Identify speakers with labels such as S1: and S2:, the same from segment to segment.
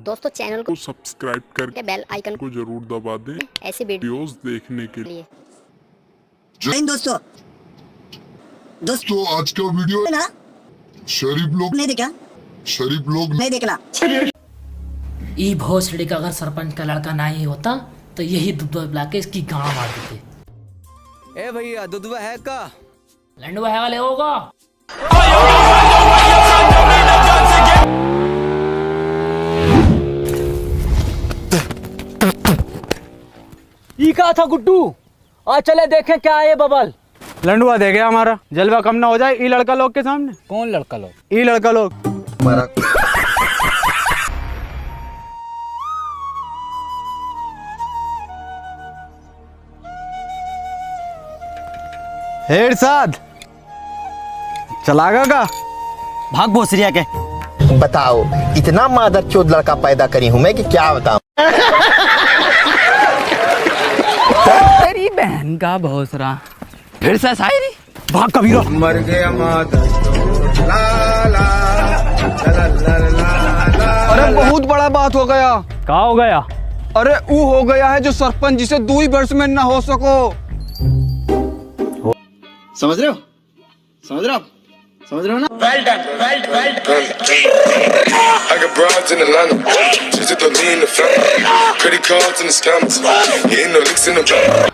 S1: दोस्तों चैनल को
S2: सब्सक्राइब करके
S1: बेल आइकन
S2: को जरूर दबा दें
S1: ऐसे वीडियोस
S2: देखने के लिए।
S3: नहीं दोस्तों
S4: आज का वीडियो
S3: ना
S4: शरीफ लोग
S3: नहीं देखा नहीं देखला
S5: ई भोसड़ी का अगर सरपंच का लड़का ना ही होता तो यही दुधवा बुला के इसकी गांव मार देते।
S6: ए भैया दुधवा है का
S5: लंडवा है वाले होगा।
S6: ई कहा था गुड्डू, आज चले देखें क्या है ये बबल।
S7: लंडुआ दे गया हमारा, जलवा कम ना हो जाए ई लड़का लोग के सामने।
S6: कौन लड़का लोग?
S7: ई लड़का लोग हेड साथ चलागा का
S6: भाग भोसरिया के।
S8: बताओ इतना मादरचोद लड़का पैदा करी हूं मैं कि क्या बताऊं।
S7: तेरी बहन का भोसरा फिर से शायरी भाग कबीरा।
S8: मर गया
S7: अरे बहुत बड़ा बात हो गया। क्या हो गया? अरे वो हो गया है जो सरपंच जिसे 2 वर्ष में ना हो सको।
S8: समझ रहे हो ना?
S9: I got broads in Atlanta, just to lean the family, credit cards in the scammers, getting no licks in the bank.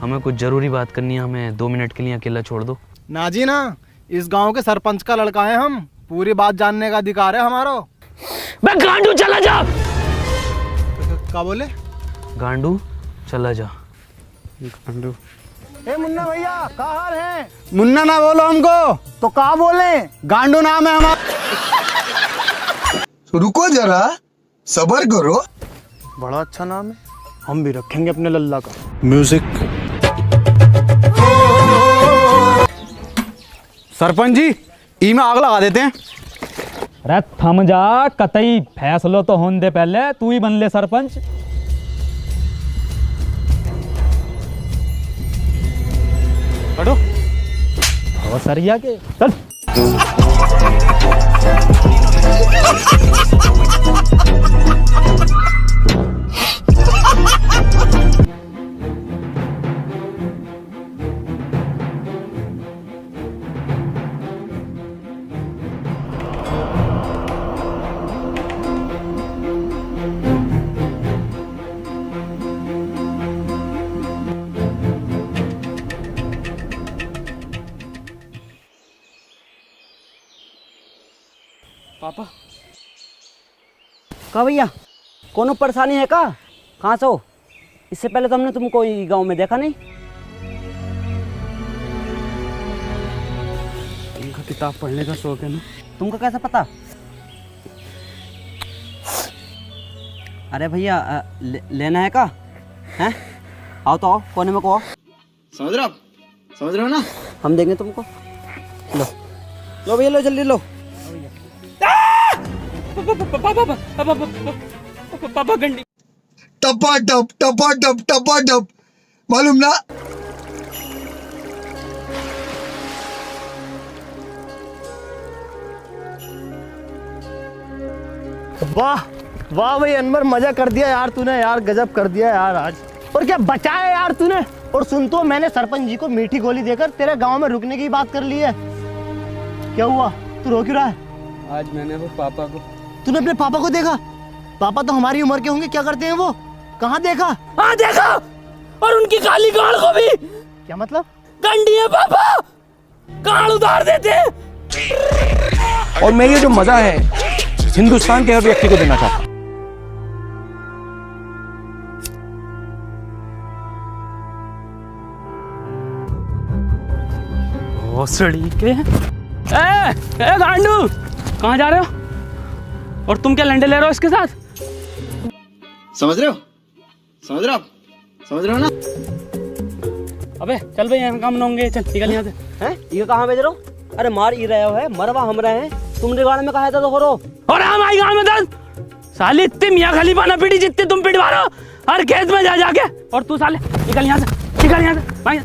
S10: हमें कुछ जरूरी बात करनी है, हमें 2 मिनट के लिए अकेला छोड़ दो।
S7: ना जी ना, इस गांव के सरपंच का लड़का है हम, पूरी बात जानने का अधिकार है हमारा।
S5: बे गांडू चला जा।
S7: क्या बोले?
S10: गांडू चला जा।
S7: गांडू ए मुन्ना भैया क्या हाल है? मुन्ना ना बोलो हमको तो क्या बोले? गांडू नाम है हमारा।
S4: रुको जरा सबर करो।
S7: बड़ा अच्छा नाम है, हम भी रखेंगे अपने लल्ला का। म्यूजिक। सरपंच जी ई में आग लगा देते हैं।
S11: अरे थम जा, कतई फैसलो तो होने दे, पहले तू ही बन ले सरपंच।
S7: हटो
S11: और सरिया के चल।
S6: पापा का भैया कोनो परेशानी है का? कहाँ से हो? इससे पहले तो हमने तुमको गांव में देखा नहीं।
S7: तुमको किताब पढ़ने का शौक है ना?
S6: तुमको कैसे पता? अरे भैया लेना है का? हैं? आओ तो आओ, कोने में को आओ। समझ रहे हो ना? हम देंगे तुमको। लो भैया लो, जल्दी लो।
S5: पापा गंडी
S4: टपा मालूम ना?
S7: वाह वाह भाई अनवर, मजा कर दिया यार तूने, यार गजब कर दिया यार आज। और क्या बचाया यार तूने। और सुन तो, मैंने सरपंच जी को मीठी गोली देकर तेरे गांव में रुकने की बात कर ली है। क्या हुआ, तू रो क्यों रहा है?
S6: आज मैंने वो पापा को।
S7: तूने अपने पापा को देखा? पापा तो हमारी उम्र के होंगे, क्या करते हैं वो? कहाँ देखा?
S5: हाँ देखा, और उनकी काली गाड़ को भी।
S7: क्या मतलब?
S5: गंडी है पापा, गाड़ उतार देते हैं।
S12: और मैं ये जो मजा है हिंदुस्तान के हर व्यक्ति को देना चाहता हूँ।
S11: भोसड़ी के ए गांडू कहाँ जा रहे हो? और तुम क्या लंडे ले रहे हो इसके साथ?
S8: समझ रहे हो ना?
S11: अबे चल भाई, यहाँ काम न होंगे, चल निकल यहाँ से।
S6: हैं? ये कहाँ भेज रहे हो? अरे मार ही रहे हो है, मरवा हम रहे हैं। तुमने गाड़ में कहा था तो करो।
S11: और हम आई गाँव में 10 साली इतनी मियाँ खलीफा ना पीटी जितनी तुम पिटवा रहे हो हर खेत में जा जाके। और तू साले निकल यहाँ से, निकल यहाँ से भाई।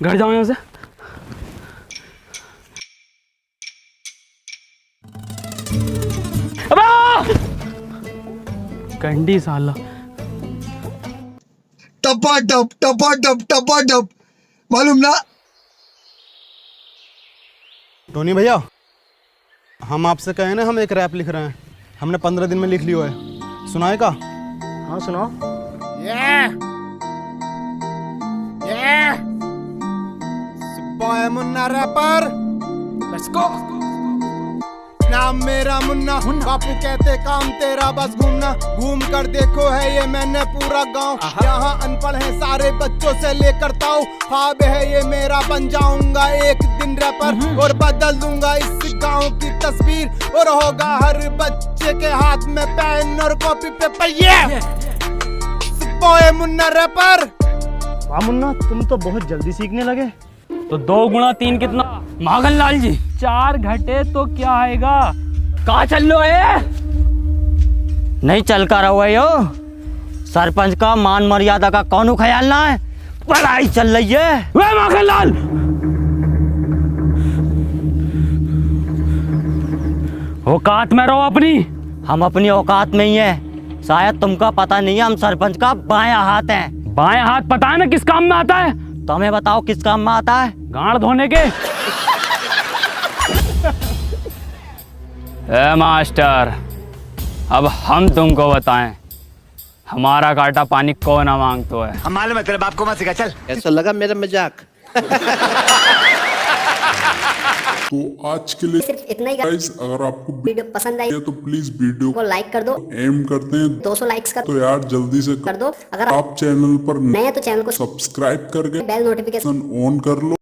S11: घर जाओ यहाँ से। कंडी साला।
S4: टपा टप मालूम ना।
S7: टोनी भैया, हम आपसे कहे ना, हम एक रैप लिख रहे हैं, हमने 15 दिन में लिख लिया है, सुनाएगा? हाँ सुनाओ। Munna rapper, let's go. नाम मेरा मुन्ना, बापू कहते काम तेरा बस घूमना, घूम कर देखो है ये मैंने पूरा गांव, यहाँ अनपढ़ है सारे बच्चों से लेकर ताऊ, ख्वाब है ये मेरा बन जाऊंगा एक दिन रैपर, और बदल दूंगा इस गांव की तस्वीर, और होगा हर बच्चे के हाथ में पेन और कॉपी पेपर। ये सिप्पो मुन्ना रैपर। वाह मुन्ना, तुम तो बहुत जल्दी सीखने लगे।
S11: तो 2 गुणा 3 कितना? माखन लाल जी 4 घटे तो क्या आएगा? कहाँ चल लो है?
S6: नहीं चल कर रहा है यो, सरपंच का मान मर्यादा का कौन ख्याल ना है, पढ़ाई चल रही है।
S11: वे माखन लाल, औकात में रहो अपनी।
S6: हम अपनी औकात में ही है, शायद तुमका पता नहीं है, हम सरपंच का बायां हाथ हैं।
S11: बायां हाथ पता है ना किस काम में आता है?
S6: तुम्हें बताओ किस काम में आता है?
S11: गांड धोने के। ए मास्टर, अब हम तुमको बताएं, हमारा काटा पानी कौन ना मांगतो है।
S8: हम मालूम है, तेरे बाप को मत सिखा। चल,
S12: कैसा लगा मेरा मजाक?
S2: तो आज के लिए
S1: सिर्फ इतना ही।
S2: गाइस, अगर आपको
S1: वीडियो पसंद आई
S2: तो प्लीज वीडियो
S1: को लाइक कर दो।
S2: एम करते हैं
S1: 200 लाइक्स का
S2: तो यार जल्दी से
S1: कर दो। अगर
S2: आप चैनल पर
S1: नए हैं तो चैनल को
S2: सब्सक्राइब करके
S1: बेल नोटिफिकेशन
S2: ऑन कर लो।